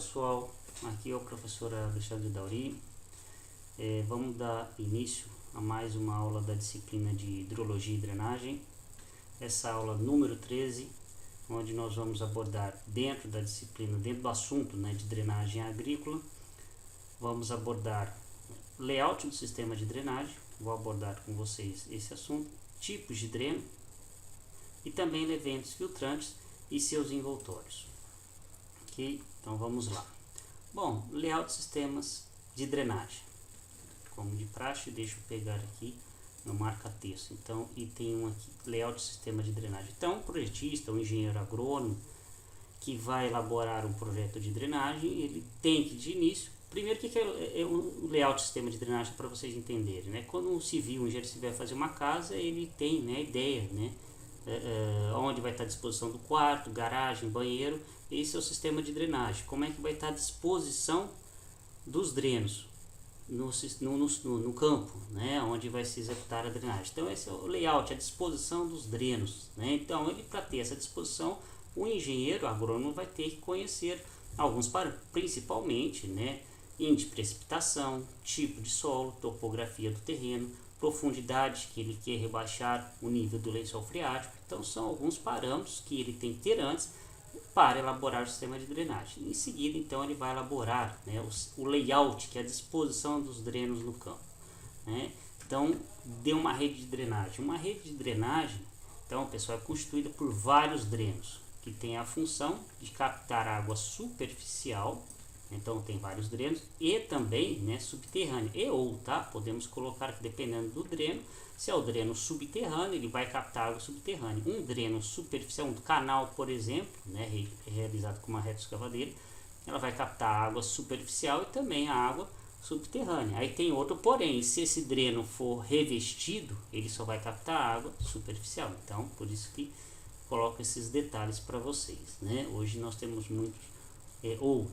pessoal, aqui é o professor Alexandre Dauri. Vamos dar início a mais uma aula da disciplina de Hidrologia e Drenagem. Essa aula número 13, onde nós vamos abordar dentro da disciplina, dentro do assunto, né, de drenagem agrícola, vamos abordar layout do sistema de drenagem, vou abordar com vocês esse assunto, tipos de dreno e também leventos filtrantes e seus envoltórios. Ok? Então vamos lá. Bom, layout de sistemas de drenagem. Como de praxe, deixa eu pegar aqui no marca-texto. Então, e tem um aqui, layout de sistema de drenagem. Então, um projetista, um engenheiro agrônomo que vai elaborar um projeto de drenagem, ele tem que, de início, primeiro, o que é um layout de sistema de drenagem para vocês entenderem, né? Quando um engenheiro civil vai fazer uma casa, ele tem, né, ideia, né? Onde vai estar a disposição do quarto, garagem, banheiro. Esse é o sistema de drenagem. Como é que vai estar a disposição dos drenos no campo, né, onde vai se executar a drenagem. Então esse é o layout, a disposição dos drenos, né? Então ele, para ter essa disposição, o engenheiro agrônomo vai ter que conhecer alguns parâmetros, principalmente, né, índice de precipitação, tipo de solo, topografia do terreno, profundidade que ele quer rebaixar o nível do lençol freático. Então são alguns parâmetros que ele tem que ter antes para elaborar o sistema de drenagem. Em seguida, então, ele vai elaborar, né, o layout, que é a disposição dos drenos no campo, né? Então, de uma rede de drenagem. Uma rede de drenagem, então, pessoal, é constituída por vários drenos, que tem a função de captar água superficial. Então tem vários drenos e também, né, subterrâneo tá? Podemos colocar que, dependendo do dreno, se é o dreno subterrâneo, ele vai captar água subterrânea. Um dreno superficial, um canal, por exemplo, né, realizado com uma retroescavadeira, ela vai captar a água superficial e também a água subterrânea. Aí tem outro, porém, se esse dreno for revestido, ele só vai captar a água superficial. Então, por isso que coloco esses detalhes para vocês, né? Hoje nós temos muitos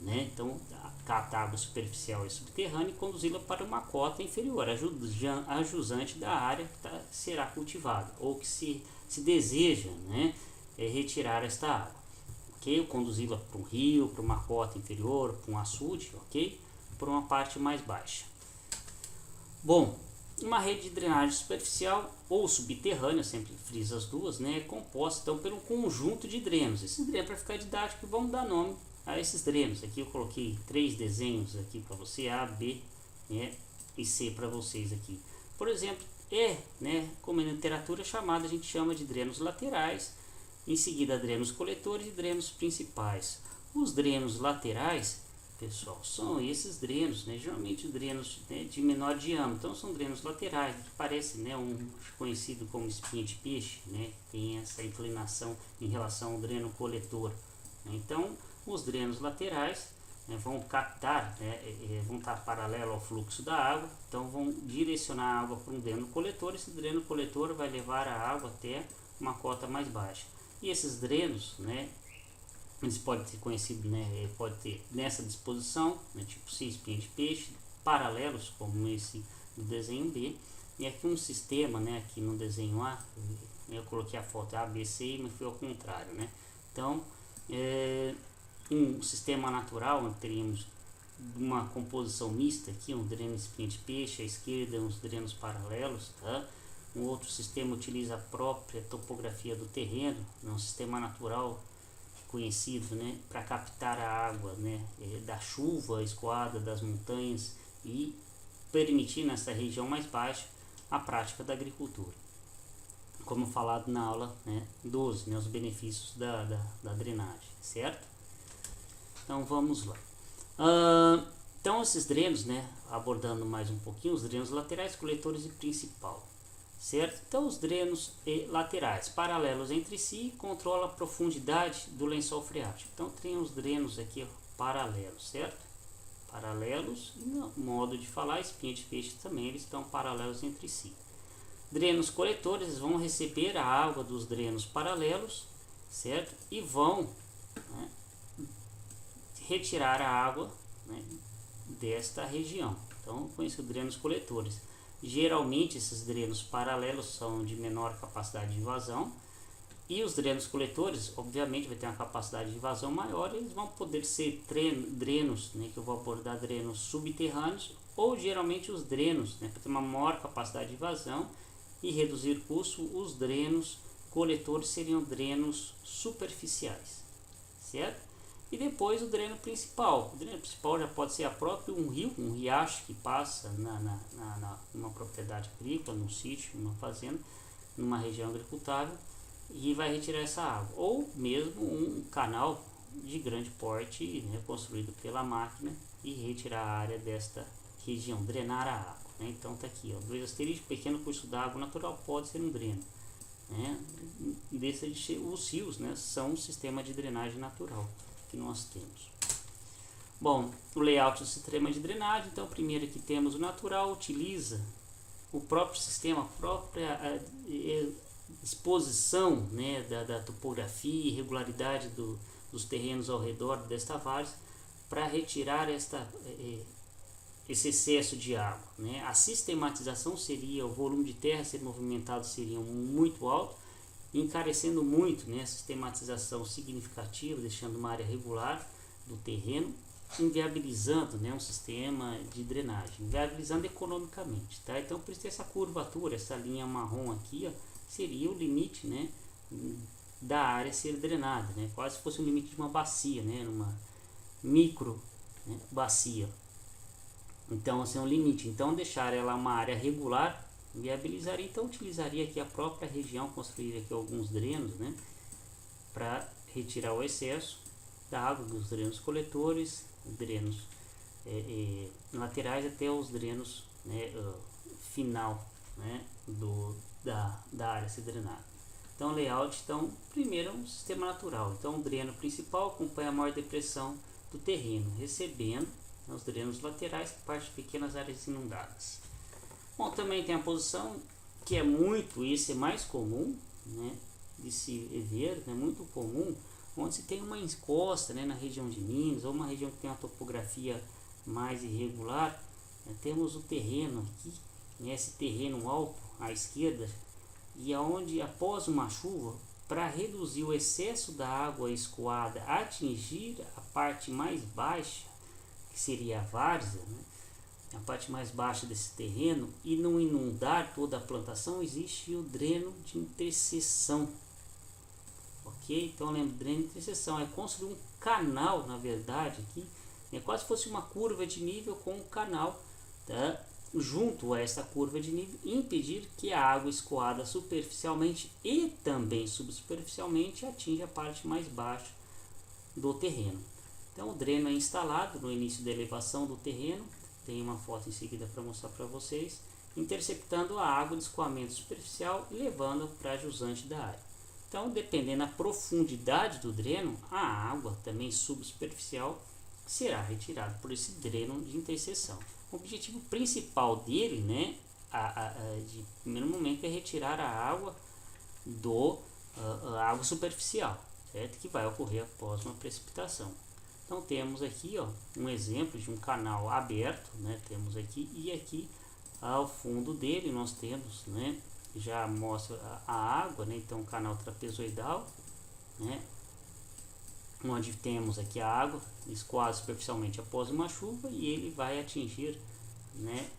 né? Então, capta a água superficial e subterrânea e conduzi-la para uma cota inferior, a jusante da área que será cultivada, ou que se deseja, né, retirar esta água, ok? Conduzi-la para um rio, para uma cota inferior, para um açude, ok? Para uma parte mais baixa. Bom, uma rede de drenagem superficial ou subterrânea, sempre friso as duas, né, é composta então por um conjunto de drenos. Esses drenos, para ficar didático, vamos dar nome a esses drenos. Aqui eu coloquei 3 desenhos aqui para você, A, B, né, e C para vocês aqui. Por exemplo, né, como na literatura chamada, a gente chama de drenos laterais, em seguida drenos coletores e drenos principais. Os drenos laterais, pessoal, são esses drenos, né, geralmente drenos, né, de menor diâmetro. Então são drenos laterais, que parece, né, conhecido como espinha de peixe, né, tem essa inclinação em relação ao dreno coletor. Então os drenos laterais, né, vão captar, né, vão estar paralelo ao fluxo da água, então vão direcionar a água para um dreno coletor. Esse dreno coletor vai levar a água até uma cota mais baixa. E esses drenos, né, eles podem ser conhecidos, né, pode ter nessa disposição, né, tipo C, espinha de peixe, paralelos, como esse do desenho B. E aqui um sistema, né, aqui no desenho A, eu coloquei a foto A, B, C, mas foi ao contrário, né? Então, um sistema natural, onde teríamos uma composição mista aqui, um dreno espinha de peixe, à esquerda uns drenos paralelos, tá? Um outro sistema utiliza a própria topografia do terreno, um sistema natural conhecido, né, para captar a água, né, da chuva escoada das montanhas e permitir nessa região mais baixa a prática da agricultura. Como falado na aula, né, 12, né, os benefícios da drenagem, certo? Então vamos lá. Então esses drenos, né, abordando mais um pouquinho, os drenos laterais, coletores e principal, certo? Então os drenos laterais, paralelos entre si, controlam a profundidade do lençol freático. Então tem os drenos aqui paralelos, certo? Paralelos, no modo de falar, espinha de peixe também, eles estão paralelos entre si. Drenos coletores vão receber a água dos drenos paralelos, certo? E vão, né, retirar a água, né, desta região. Então, conheço drenos coletores. Geralmente esses drenos paralelos são de menor capacidade de vazão E os drenos coletores, obviamente, vai ter uma capacidade de vazão maior, eles vão poder ser drenos, né, que eu vou abordar drenos subterrâneos, ou geralmente os drenos, né, para ter uma maior capacidade de vazão e reduzir custo, os drenos coletores seriam drenos superficiais, certo? E depois o dreno principal. O dreno principal já pode ser a própria um rio, um riacho que passa numa propriedade agrícola, num sítio, numa fazenda, numa região agricultável, e vai retirar essa água. Ou mesmo um canal de grande porte, né, construído pela máquina, e retirar a área desta região, drenar a água. Né? Então está aqui, ó, 2 asterisco, pequeno curso d'água natural pode ser um dreno. Né? Os rios, né, são um sistema de drenagem natural que nós temos. Bom, o layout do sistema de drenagem. Então, primeiro aqui temos o natural, utiliza o próprio sistema, a própria exposição, né, da topografia e regularidade dos terrenos ao redor desta várzea para retirar esse excesso de água. Né? A sistematização seria, o volume de terra a ser movimentado seria muito alto, encarecendo muito, né, a sistematização significativa, deixando uma área regular do terreno, inviabilizando, né, um sistema de drenagem, inviabilizando economicamente. Tá? Então, por isso essa curvatura, essa linha marrom aqui, ó, seria o limite, né, da área a ser drenada, né, quase se fosse o limite de uma bacia, né, numa micro, né, bacia. Então, assim, é um limite. Então, deixar ela uma área regular viabilizaria, então utilizaria aqui a própria região, construir aqui alguns drenos, né, para retirar o excesso da água dos drenos coletores, drenos laterais até os drenos, né, final, né, da área a ser drenada. Então, layout, então, primeiro um sistema natural. Então, o dreno principal acompanha a maior depressão do terreno, recebendo, né, os drenos laterais que partem de pequenas áreas inundadas. Bom, também tem a posição que é muito, esse é mais comum, né, de se ver, é, né, muito comum, onde se tem uma encosta, né, na região de Minas, ou uma região que tem uma topografia mais irregular, né, temos o terreno aqui, né, esse terreno alto à esquerda, e aonde após uma chuva, para reduzir o excesso da água escoada, atingir a parte mais baixa, que seria a várzea, né, a parte mais baixa desse terreno, e não inundar toda a plantação, existe o dreno de interseção. Ok? Então, lembra, dreno de interseção é construir um canal, na verdade, aqui, é quase se fosse uma curva de nível com um canal, tá, junto a essa curva de nível, impedir que a água escoada superficialmente e também subsuperficialmente atinja a parte mais baixa do terreno. Então, o dreno é instalado no início da elevação do terreno. Tem uma foto em seguida para mostrar para vocês, interceptando a água de escoamento superficial e levando para a jusante da área. Então, dependendo da profundidade do dreno, a água também subsuperficial será retirada por esse dreno de interseção. O objetivo principal dele, né, de primeiro momento, é retirar a água a água superficial, certo? Que vai ocorrer após uma precipitação. Então temos aqui, ó, um exemplo de um canal aberto, né? Temos aqui, e aqui ao fundo dele nós temos, né, já mostra a água, né? Então canal trapezoidal, né, onde temos aqui a água escoada superficialmente após uma chuva, e ele vai atingir, né,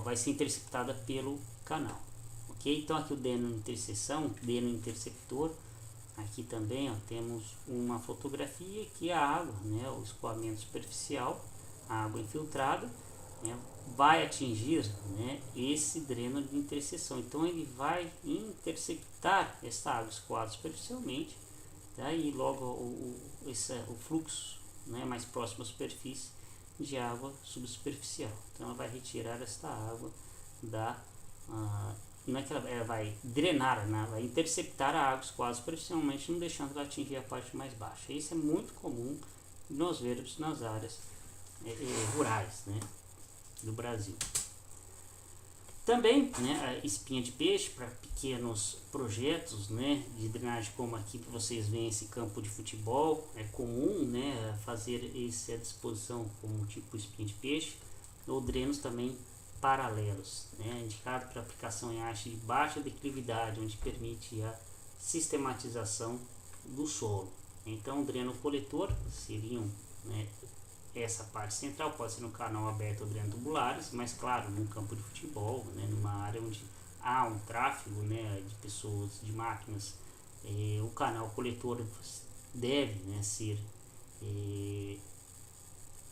vai ser interceptada pelo canal. Ok? Então aqui o dreno de interseção, dreno interceptor. Aqui também, ó, temos uma fotografia que a água, né, o escoamento superficial, a água infiltrada, né, vai atingir, né, esse dreno de interseção. Então ele vai interceptar essa água escoada superficialmente, tá, e logo o fluxo, né, mais próximo à superfície de água subsuperficial. Então ela vai retirar esta água não é que ela vai drenar, né? Vai interceptar a água quase superficialmente, não deixando ela atingir a parte mais baixa. Isso é muito comum nós vermos nas áreas rurais, né, do Brasil. Também, né, a espinha de peixe para pequenos projetos, né, de drenagem, como aqui que vocês veem esse campo de futebol, é comum, né, fazer esse à disposição como tipo espinha de peixe, ou drenos também paralelos, né, indicado para aplicação em haste de baixa declividade, onde permite a sistematização do solo. Então, o dreno coletor seriam, né, essa parte central, pode ser no canal aberto ou dreno tubulares, mas claro, num campo de futebol, né, numa área onde há um tráfego, né, de pessoas, de máquinas, o canal coletor deve, né, ser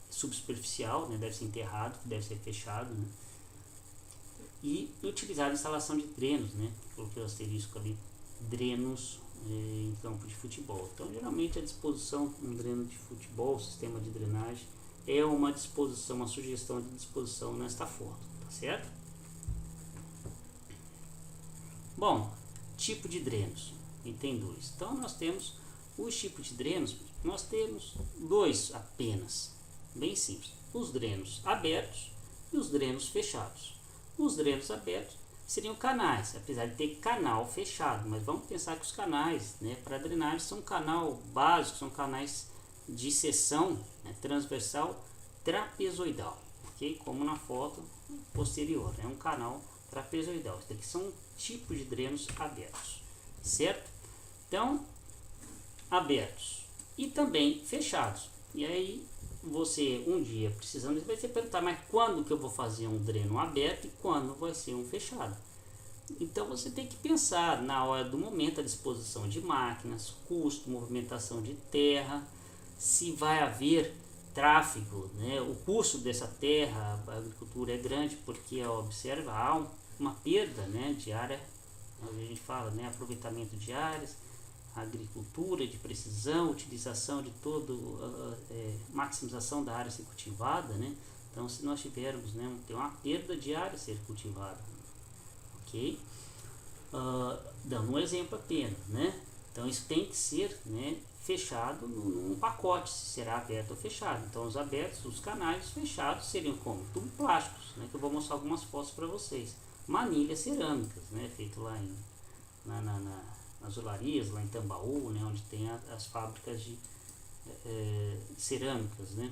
subsuperficial, né, deve ser enterrado, deve ser fechado, né, e utilizar a instalação de drenos, né, coloquei o asterisco ali, drenos em campo de futebol. Então, geralmente a disposição, um dreno de futebol, sistema de drenagem, é uma disposição, uma sugestão de disposição nesta foto, tá certo? Bom, tipo de drenos, e tem dois. Então, nós temos os tipos de drenos, nós temos dois apenas, bem simples, os drenos abertos e os drenos fechados. Os drenos abertos seriam canais, apesar de ter canal fechado, mas vamos pensar que os canais, né, para drenagem são canal básico, são canais de seção, né, transversal trapezoidal, ok? Como na foto posterior, é um canal trapezoidal. Isso aqui são tipos de drenos abertos, certo? Então, abertos e também fechados. E aí você um dia precisando, vai se perguntar, mas quando que eu vou fazer um dreno aberto e quando vai ser um fechado? Então você tem que pensar na hora do momento, a disposição de máquinas, custo, movimentação de terra, se vai haver tráfego, né? O custo dessa terra, a agricultura é grande porque observa, há uma perda, né, de área, a gente fala, né, aproveitamento de áreas, agricultura de precisão, utilização de maximização da área a ser cultivada, né? Então, se nós tivermos, né, tem uma perda de área a ser cultivada, ok? Dando um exemplo apenas, né? Então, isso tem que ser, né, fechado num pacote, se será aberto ou fechado. Então, os abertos, os canais fechados seriam como? Tubo plásticos, né? Que eu vou mostrar algumas fotos para vocês. Manilhas cerâmicas, né? Feito lá nas olarias, lá em Tambaú, né, onde tem as fábricas de cerâmicas, né,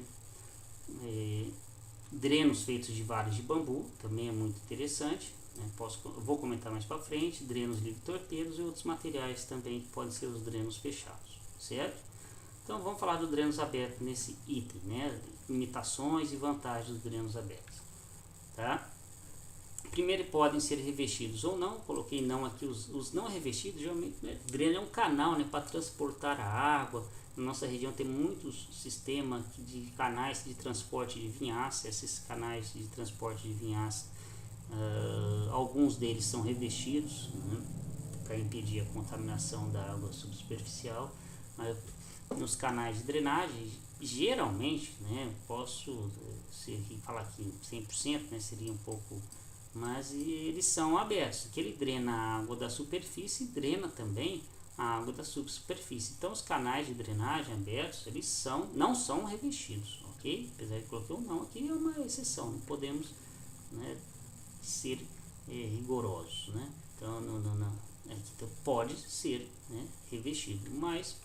drenos feitos de varas de bambu, também é muito interessante, né, vou comentar mais para frente, drenos livre-torpeiros e outros materiais também que podem ser os drenos fechados, certo? Então vamos falar do drenos abertos nesse item, né, limitações e vantagens dos drenos abertos, tá? Primeiro, podem ser revestidos ou não, coloquei não aqui, os não revestidos, geralmente, né, dreno é um canal, né, para transportar a água. Na nossa região tem muitos sistemas de canais de transporte de vinhaça, esses canais de transporte de vinhaça, alguns deles são revestidos, né, para impedir a contaminação da água subsuperficial. Mas nos canais de drenagem, geralmente, né, posso falar que 100%, né, seria um pouco, mas eles são abertos, que ele drena a água da superfície e drena também a água da subsuperfície. Então os canais de drenagem abertos, eles não são revestidos, ok? Apesar de colocar um não aqui, é uma exceção, não podemos, né, ser rigorosos, né? Então, então pode ser, né, revestido, mas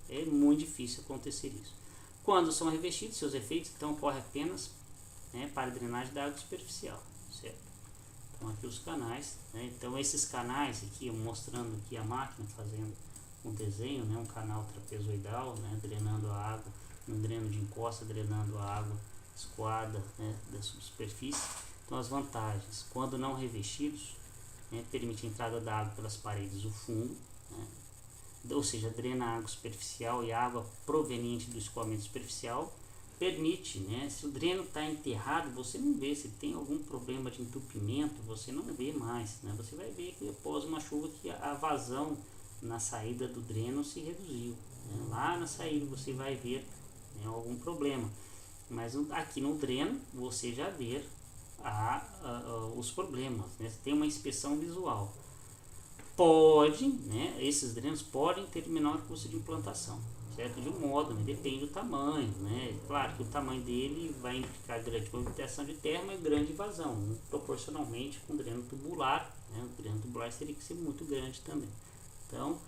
é muito difícil acontecer isso. Quando são revestidos, seus efeitos então ocorrem apenas, né, para a drenagem da água superficial, certo? Então aqui os canais, né? Então esses canais aqui, mostrando aqui a máquina fazendo um desenho, né? Um canal trapezoidal, né? Drenando a água, um dreno de encosta drenando a água escoada, né, da subsuperfície. Então as vantagens, quando não revestidos, né, permite a entrada da água pelas paredes do fundo, né? Ou seja, drena a água superficial e a água proveniente do escoamento superficial. Permite, né, se o dreno está enterrado, você não vê, se tem algum problema de entupimento, você não vê mais, né? Você vai ver que após uma chuva que a vazão na saída do dreno se reduziu, né? Lá na saída você vai ver, né, algum problema, mas aqui no dreno você já vê os problemas, né? Tem uma inspeção visual. Pode, né, esses drenos podem ter menor custo de implantação, certo? De um modo, né, depende do tamanho, né? Claro que o tamanho dele vai implicar grande movimentação de terra, mas grande vazão, né? Proporcionalmente com dreno tubular, né? O dreno tubular teria que ser muito grande também. Então,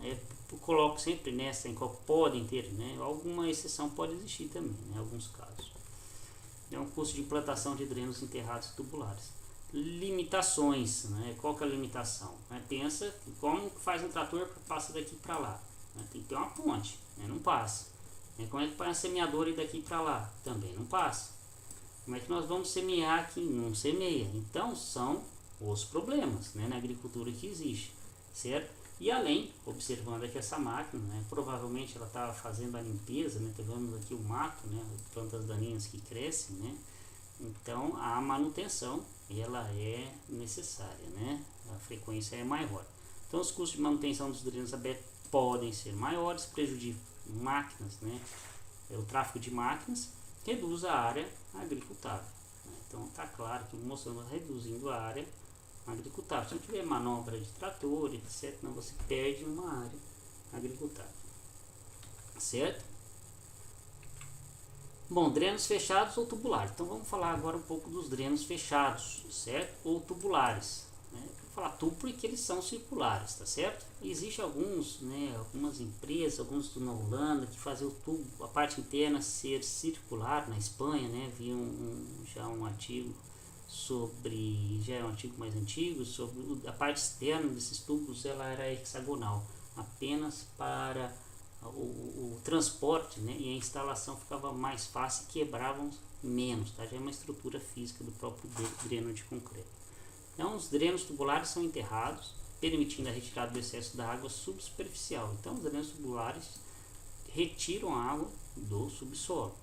eu coloco sempre nessa em qual podem ter, né? Alguma exceção pode existir também, né? Em alguns casos. É um custo de implantação de drenos enterrados tubulares. limitações, né? Qual que é a limitação? Pensa como que faz um trator que passa daqui para lá, né? Tem que ter uma ponte, né? Não passa. Como é que põe a semeadora daqui para lá? Também não passa. Como é que nós vamos semear aqui? Não semeia. Então são os problemas, né, na agricultura que existe, certo? E além, observando aqui essa máquina, né, provavelmente ela estava fazendo a limpeza, né, vemos aqui o mato, né, plantas daninhas que crescem, né, então a manutenção ela é necessária, né, a frequência é maior. Então os custos de manutenção dos drenos abertos podem ser maiores, prejudicam máquinas, né, o tráfego de máquinas reduz a área agricultável, né? Então está claro que mostrando reduzindo a área agricultável. Se não tiver manobra de trator, etc., não, você perde uma área agricultável, certo? Bom, drenos fechados ou tubulares. Então vamos falar agora um pouco dos drenos fechados, certo? Ou tubulares, né? Vou falar tubo porque eles são circulares, tá certo? Existem alguns, né, algumas empresas, alguns na Holanda que fazem o tubo, a parte interna ser circular. Na Espanha, né, vi já um artigo sobre, já é um artigo mais antigo, sobre a parte externa desses tubos, ela era hexagonal, apenas para o transporte, né, e a instalação ficava mais fácil e quebravam menos, tá? Já é uma estrutura física do próprio dreno de concreto. Então os drenos tubulares são enterrados, permitindo a retirada do excesso da água subsuperficial. Então os drenos tubulares retiram a água do subsolo.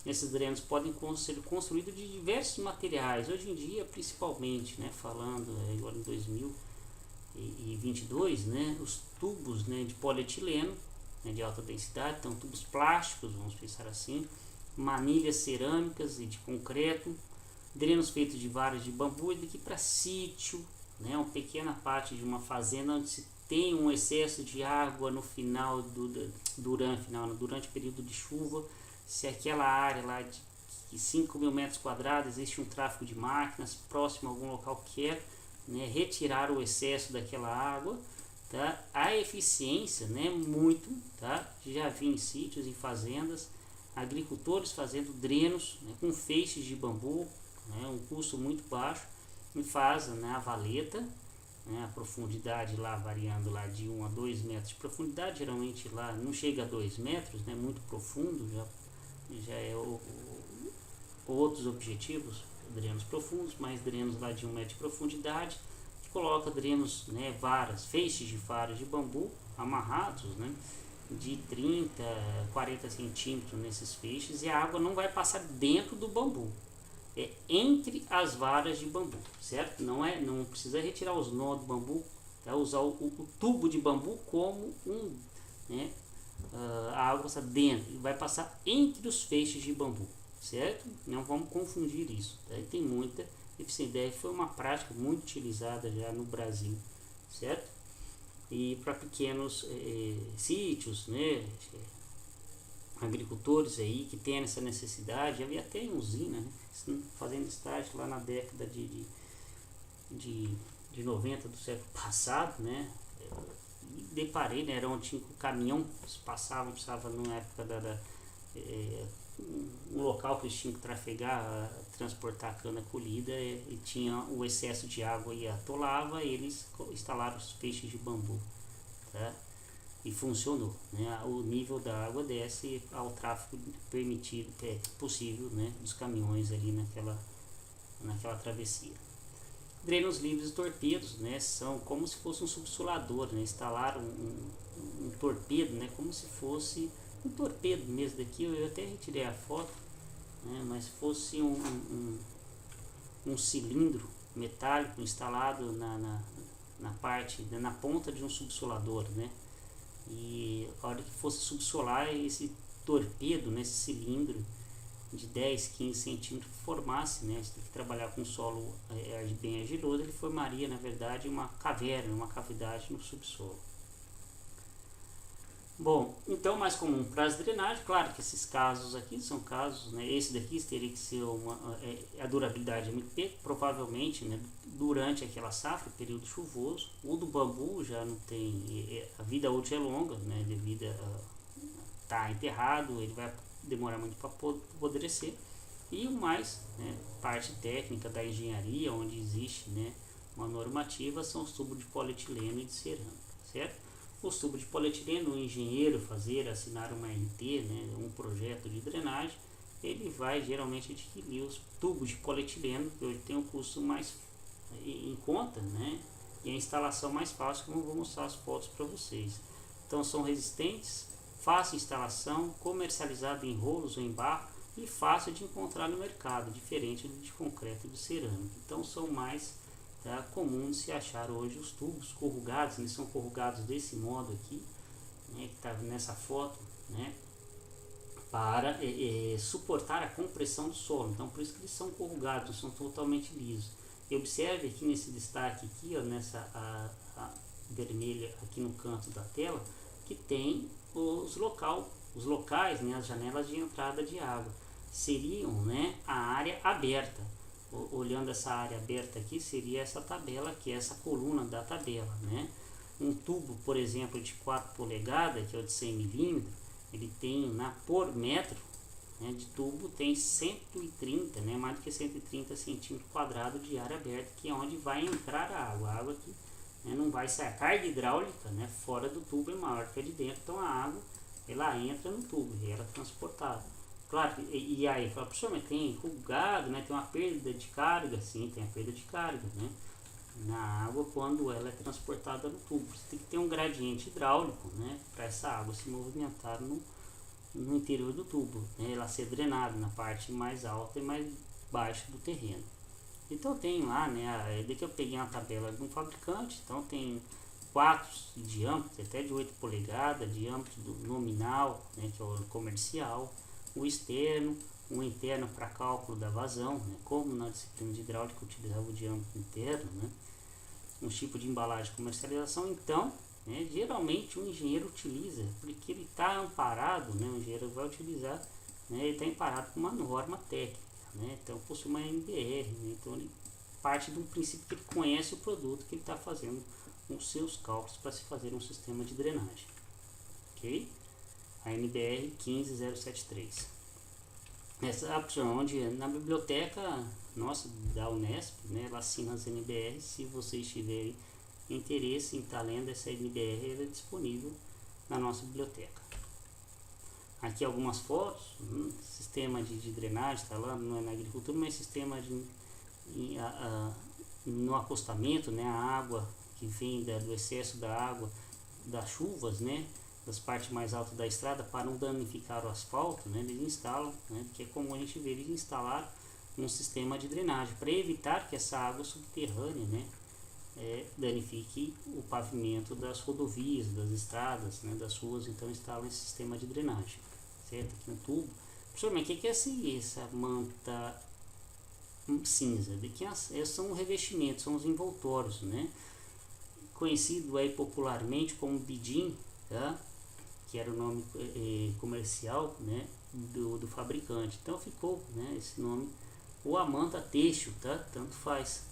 Esses drenos podem ser construídos de diversos materiais. Hoje em dia, principalmente, né, falando agora em 2022, né, os tubos, né, de polietileno, né, de alta densidade, então tubos plásticos, vamos pensar assim, manilhas cerâmicas e de concreto, drenos feitos de varas de bambu, e daqui para sítio, né, uma pequena parte de uma fazenda onde se tem um excesso de água no final durante o período de chuva. Se aquela área lá de 5.000 metros quadrados existe um tráfego de máquinas próximo a algum local que quer, né, retirar o excesso daquela água, tá? A eficiência, né, muito, tá? Já vi em sítios e fazendas agricultores fazendo drenos, né, com feixes de bambu, né, um custo muito baixo, e faz, né, a valeta, né, a profundidade lá variando lá de 1 a 2 metros de profundidade, geralmente lá não chega a 2 metros, né, muito profundo, já é outros objetivos, drenos profundos, mais drenos lá de 1 metro de profundidade, que coloca drenos, né, varas, feixes de varas de bambu amarrados, né, de 30 a 40 centímetros nesses feixes, e a água não vai passar dentro do bambu, é entre as varas de bambu, certo? Não precisa retirar os nós do bambu, tá? Usar o tubo de bambu como né, a água passa dentro, vai passar entre os feixes de bambu, certo? Não vamos confundir isso, tá? E tem muita eficiência, foi uma prática muito utilizada já no Brasil, certo? E para pequenos sítios, né, agricultores aí que tem essa necessidade, havia até em usina, né, fazendo estágio lá na década de 90 do século passado, né, deparei, né, era onde tinha o caminhão precisava numa época um local que eles tinham que trafegar, transportar a cana colhida, e tinha o excesso de água e atolava, e eles instalaram os feixes de bambu, tá? E funcionou, né? O nível da água desce ao tráfego permitido, possível, né, dos caminhões ali naquela travessia. Drenos livres e torpedos, né, são como se fosse um subsolador, né? Instalaram um torpedo, né, como se fosse um torpedo mesmo daqui. Eu até retirei a foto, né, mas fosse um cilindro metálico instalado na parte, né, na ponta de um subsolador, né? E a hora que fosse subsolar, esse torpedo, nesse cilindro de 10, 15 centímetros formasse, né, você tem que trabalhar com solo bem argiloso, ele formaria na verdade uma caverna, uma cavidade no subsolo. Bom, então mais comum para as drenagens, claro que esses casos aqui são casos, né, esse daqui teria que ser a durabilidade é muito pouco, provavelmente, né, durante aquela safra, período chuvoso. O do bambu já não tem, a vida útil é longa, né, devido a estar enterrado, ele vai demorar muito para apodrecer. E o mais, né, parte técnica da engenharia, onde existe, né, uma normativa, são os tubos de polietileno e de cerâmica, certo? Os tubos de polietileno, o engenheiro assinar uma RT, né, um projeto de drenagem, ele vai geralmente adquirir os tubos de polietileno, que hoje tem um custo mais em conta, né, e a instalação mais fácil, como eu vou mostrar as fotos para vocês. Então são resistentes, fácil instalação, comercializado em rolos ou em barro e fácil de encontrar no mercado, diferente de concreto e de cerâmica. Então são mais comum de se achar hoje os tubos corrugados. Eles são corrugados desse modo aqui, né, que está nessa foto, né, para suportar a compressão do solo. Então por isso que eles são corrugados, não são totalmente lisos. E observe aqui nesse destaque aqui, ó, nessa a vermelha aqui no canto da tela, que tem os locais, né, as janelas de entrada de água. Seriam, né, a área aberta. Olhando essa área aberta aqui, seria essa tabela aqui, essa coluna da tabela, né? Um tubo, por exemplo, de 4 polegadas, que é o de 100 milímetros, ele tem, por metro, né, de tubo, tem 130, né, mais do que 130 centímetros quadrados de área aberta, que é onde vai entrar a água. A água aqui, né, não vai sair. A carga hidráulica, né, fora do tubo é maior que a de dentro, então a água ela entra no tubo e ela é transportada. Claro, e aí fala, professor, mas tem corrugado, né, tem uma perda de carga? Sim, tem a perda de carga, né, na água quando ela é transportada no tubo. Você tem que ter um gradiente hidráulico, né, para essa água se movimentar no interior do tubo, né, ela ser drenada na parte mais alta e mais baixa do terreno. Então tem lá, né, daqui eu peguei uma tabela de um fabricante, então tem 4 de diâmetro, até de 8 polegadas, diâmetro nominal, né, que é o comercial, o externo, o interno para cálculo da vazão, né, como na disciplina de hidráulica utilizava o diâmetro interno, né, um tipo de embalagem de comercialização. Então, né, geralmente o engenheiro utiliza, porque ele está amparado, né, o engenheiro vai utilizar, né, ele está amparado por uma norma técnica, né, então possui uma NBR, né, então ele parte do princípio que ele conhece o produto que ele está fazendo os seus cálculos para se fazer um sistema de drenagem, ok? A NBR 15073. Essa opção onde na biblioteca nossa da Unesp, né, ela assina as NBR. Se vocês tiverem interesse em estar lendo essa NBR, ela é disponível na nossa biblioteca. Aqui algumas fotos, sistema de drenagem, está lá, não é na agricultura, mas sistema no acostamento, né, a água que vem do excesso da água das chuvas, né, das partes mais altas da estrada, para não danificar o asfalto, né, eles instalam, né, que é como a gente vê, eles instalaram um sistema de drenagem para evitar que essa água subterrânea, né, danifique o pavimento das rodovias, das estradas, né, das ruas. Então instalam esse sistema de drenagem, certo? Aqui um tubo. Professor, mas o que é essa manta cinza? São revestimentos, são os envoltórios, né, conhecido aí popularmente como bidim, tá? Que era o nome comercial, né, do fabricante. Então ficou, né, esse nome, ou a manta têxtil, tá? Tanto faz.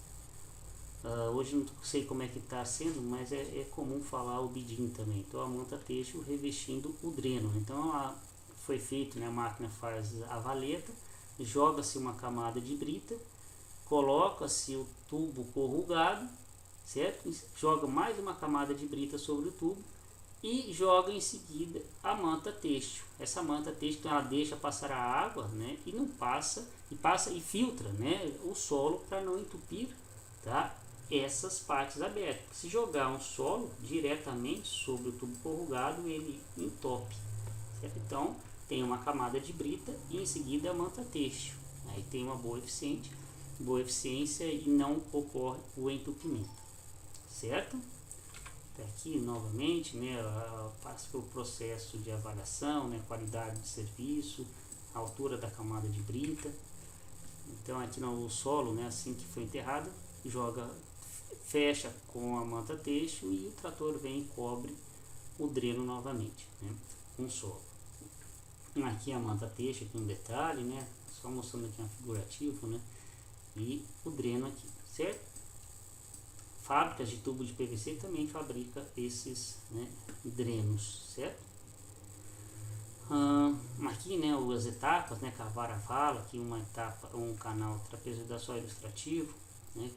Hoje não sei como é que está sendo, mas é comum falar o bidim também. Então a manta têxtil revestindo o dreno. Então foi feito, né, a máquina faz a valeta, joga-se uma camada de brita, coloca-se o tubo corrugado, certo? Joga mais uma camada de brita sobre o tubo e joga em seguida a manta têxtil. Essa manta têxtil, então, ela deixa passar a água, né, e não passa e filtra, né, o solo para não entupir, tá, essas partes abertas. Se jogar um solo diretamente sobre o tubo corrugado, ele entope, certo? Então tem uma camada de brita e em seguida a manta têxtil. Aí tem uma boa eficiência e não ocorre o entupimento, certo? Aqui novamente, né, passa pelo processo de avaliação, né, qualidade de serviço, altura da camada de brita. Então aqui no solo, né, assim que foi enterrado, fecha com a manta têxtil e o trator vem e cobre o dreno novamente, né, com solo. Aqui a manta têxtil, aqui um detalhe, né, só mostrando aqui um figurativo, né, e o dreno aqui, certo? Fábricas de tubo de PVC também fabrica esses, né, drenos, certo? Aqui, né, as etapas, né, cavar a vala, aqui uma etapa, um canal trapezoidal só ilustrativo, né,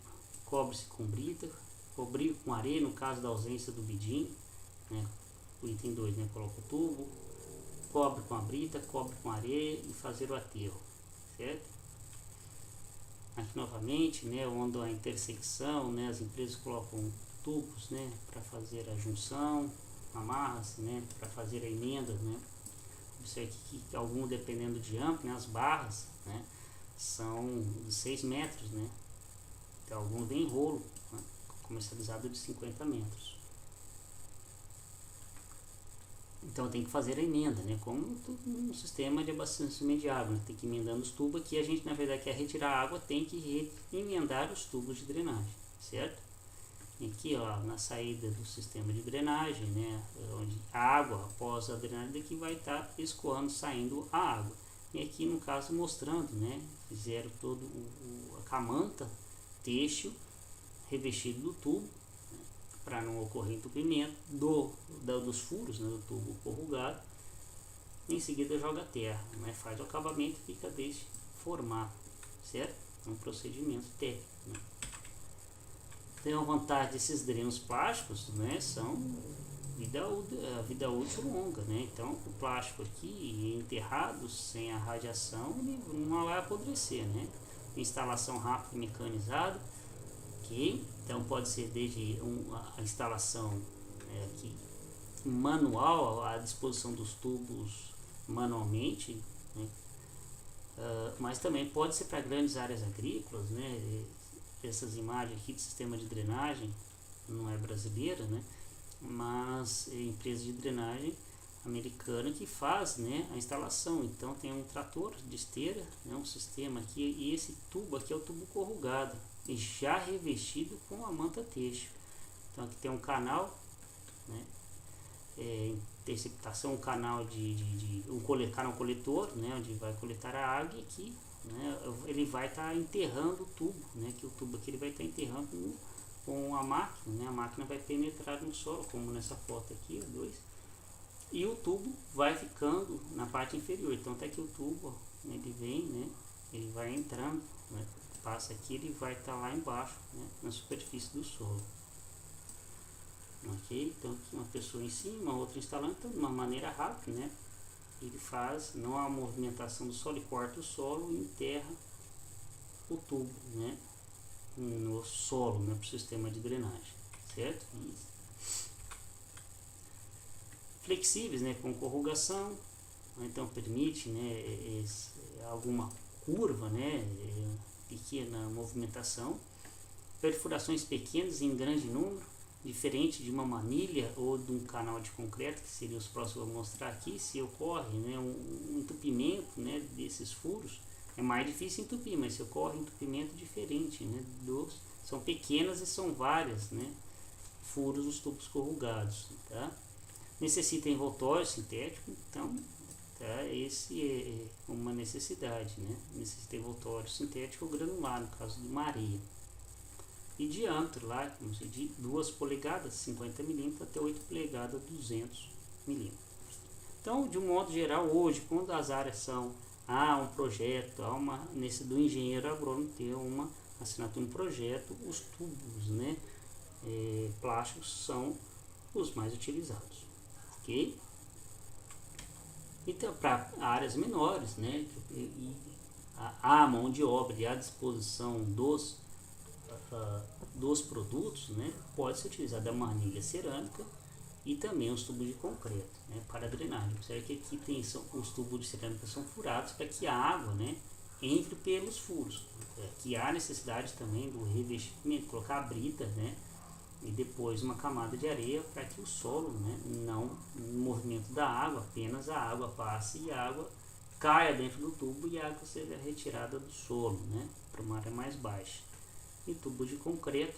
cobre-se com brita, cobrir com areia no caso da ausência do bidim, né, o item 2, né, coloca o tubo, cobre com a brita, cobre com areia e fazer o aterro, certo? Aqui novamente, né, onde a intersecção, né, as empresas colocam tubos, né, para fazer a junção, amarras, né, para fazer a emenda, né. Observe que algum, dependendo do diâmetro, né, as barras, né, são de 6 metros, né, então algum vem em rolo, né, comercializado de 50 metros. Então tem que fazer a emenda, né, como um sistema de abastecimento de água, né, tem que ir emendando os tubos. Aqui a gente, na verdade, quer retirar a água, tem que emendar os tubos de drenagem, certo? E aqui, ó, na saída do sistema de drenagem, né, onde a água, após a drenagem daqui, vai estar escoando, saindo a água. E aqui, no caso, mostrando, né, fizeram todo a camanta têxtil revestido do tubo, né, para não ocorrer entupimento dos furos, né, do tubo corrugado. Em seguida, joga a terra, né, faz o acabamento e fica desse formato, certo? É um procedimento técnico, né. Tem a vantagem desses drenos plásticos, né, são vida útil longa, né. Então o plástico aqui enterrado sem a radiação, ele não vai apodrecer, né. Instalação rápida e mecanizada, ok? Então pode ser desde a instalação aqui manual, à disposição dos tubos manualmente, né, mas também pode ser para grandes áreas agrícolas, né. Essas imagens aqui do sistema de drenagem não é brasileira, né, mas é empresa de drenagem americana que faz, né, a instalação. Então tem um trator de esteira, né, um sistema aqui, e esse tubo aqui é o tubo corrugado e já revestido com a manta têxtil. Então aqui tem um canal, né, interceptação, um canal canal coletor, né, onde vai coletar a água, e aqui, né, ele vai estar enterrando o tubo, né, que o tubo aqui ele vai estar enterrando com a máquina, né, a máquina vai penetrar no solo, como nessa foto aqui, 2, e o tubo vai ficando na parte inferior. Então até que o tubo, né, ele vem, né, ele vai entrando, né, passa aqui, ele vai estar lá embaixo, né, na superfície do solo. Ok? Então aqui uma pessoa em cima, outra instalando, então, de uma maneira rápida, né, ele faz, não há movimentação do solo, ele corta o solo e enterra o tubo, né, no solo, né, para o sistema de drenagem, certo? Isso. Flexíveis, né, com corrugação, então permite, né, alguma curva, né, pequena movimentação, perfurações pequenas em grande número, diferente de uma manilha ou de um canal de concreto, que seria os próximos a mostrar aqui. Se ocorre, né, um entupimento, né, desses furos, é mais difícil entupir, mas se ocorre entupimento diferente, né, são pequenas e são várias, né, furos nos tubos corrugados, tá? Necessita envoltório sintético, então, tá, esse é uma necessidade, né, necessita envoltório sintético ou granular, no caso de uma areia. E diâmetro lá, de 2 polegadas, 50 milímetros, até 8 polegadas, 200 milímetros. Então, de um modo geral, hoje, quando as áreas são um projeto, nesse do engenheiro agrônomo ter uma assinatura de um projeto, os tubos, né, plásticos são os mais utilizados, ok? Então, para áreas menores, né, a mão de obra e a disposição dos produtos, né, pode ser utilizada a manilha cerâmica e também os tubos de concreto, né, para drenagem. Observe que aqui os tubos de cerâmica são furados para que a água, né, entre pelos furos. Aqui há necessidade também do revestimento, colocar a brita, né, e depois uma camada de areia para que o solo, né, não no movimento da água, apenas a água passe e a água caia dentro do tubo e a água seja retirada do solo, né, para uma área mais baixa. E tubos de concreto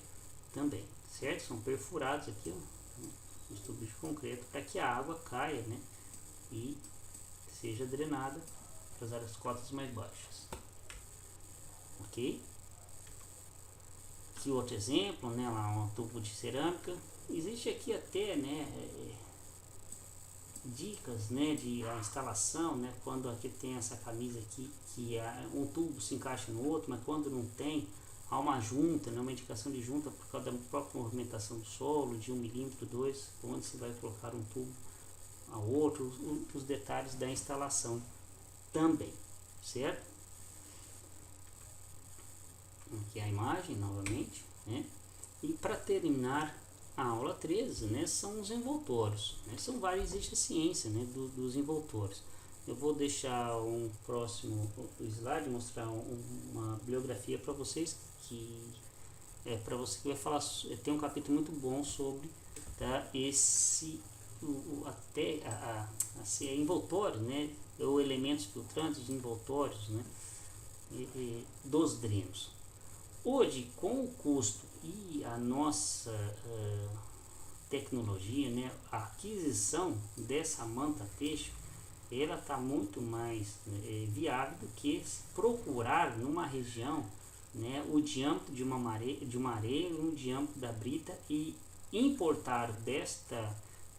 também, certo? São perfurados aqui, ó, os tubos de concreto, para que a água caia, né, e seja drenada para as áreas cotas mais baixas, ok? Aqui outro exemplo, né, lá um tubo de cerâmica. Existe aqui até, né, dicas, né, de a instalação, né, quando aqui tem essa camisa aqui, que um tubo se encaixa no outro, mas quando não tem, há uma junta, né, uma indicação de junta por causa da própria movimentação do solo, de 1 milímetro, 2, onde se vai colocar um tubo a outro, os detalhes da instalação também, certo? Aqui a imagem novamente, né? E para terminar a aula 13, né, são os envoltórios, né? São vários, existe a ciência, né, dos envoltórios. Eu vou deixar um próximo slide, mostrar uma bibliografia para vocês, que é para você que vai falar, tem um capítulo muito bom sobre, tá, esse envoltório, né, ou elementos filtrantes envoltórios, né, dos drenos. Hoje, com o custo e a nossa tecnologia, né, a aquisição dessa manta têxtil, ela está muito mais viável do que procurar numa região, né, o diâmetro de uma areia, o diâmetro da brita, e importar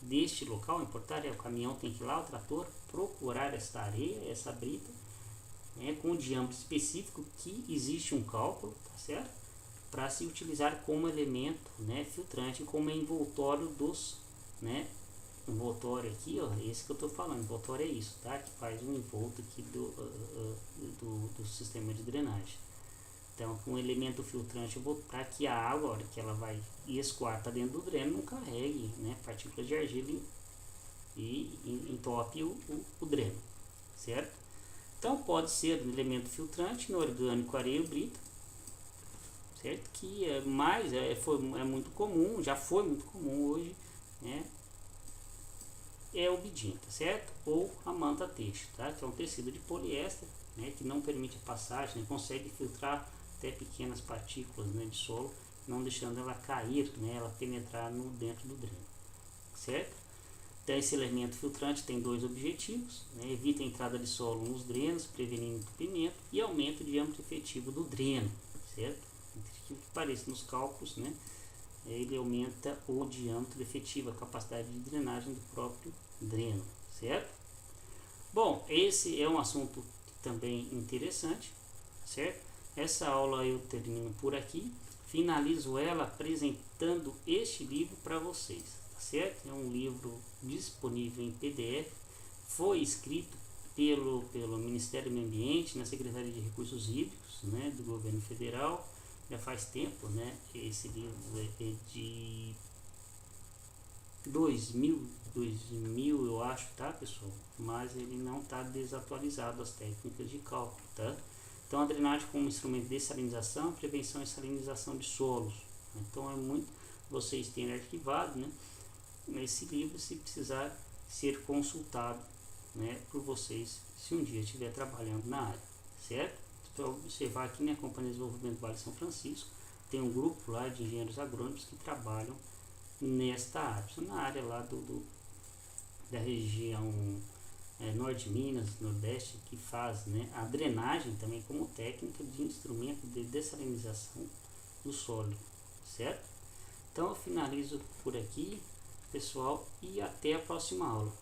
deste local, importar, o caminhão tem que ir lá, o trator, procurar essa areia, essa brita, né, com um diâmetro específico, que existe um cálculo, tá certo? Para se utilizar como elemento, né, filtrante, como envoltório dos, né, envoltório aqui, ó, esse que eu estou falando, envoltório é isso, tá? Que faz um envolto aqui do sistema de drenagem. Então, com um elemento filtrante, eu vou para que a água, a hora que ela vai escoar para dentro do dreno, não carregue, né, partículas de argila e entope o dreno, certo? Então, pode ser um elemento filtrante, inorgânico, areia ou brita, certo? Que é muito comum, já foi muito comum hoje, né? É o bidim, tá certo? Ou a manta têxtil, tá? Que é um tecido de poliéster, né, que não permite a passagem, né, consegue filtrar até pequenas partículas, né, de solo, não deixando ela cair, né, ela penetrar dentro do dreno, certo? Então, esse elemento filtrante tem dois objetivos, né, evita a entrada de solo nos drenos, prevenindo entupimento, e aumenta o diâmetro efetivo do dreno, certo? Que pareça nos cálculos, né, ele aumenta o diâmetro efetivo, a capacidade de drenagem do próprio dreno, certo? Bom, esse é um assunto também interessante, certo? Essa aula eu termino por aqui, finalizo ela apresentando este livro para vocês, tá certo? É um livro disponível em PDF, foi escrito pelo Ministério do Meio Ambiente, na Secretaria de Recursos Hídricos, né, do Governo Federal. Já faz tempo, né? Esse livro é de 2000 eu acho, tá, pessoal? Mas ele não está desatualizado, as técnicas de cálculo, tá? Então, a drenagem como instrumento de dessalinização, prevenção e salinização de solos. Então, é muito vocês terem arquivado, né, esse livro, se precisar ser consultado, né, por vocês, se um dia estiver trabalhando na área, certo? Para observar aqui na Companhia de Desenvolvimento do Vale São Francisco, tem um grupo lá de engenheiros agrônomos que trabalham nesta área, na área lá da região norte de Minas, nordeste, que faz, né, a drenagem também como técnica de instrumento de dessalinização do solo, certo? Então eu finalizo por aqui, pessoal, e até a próxima aula.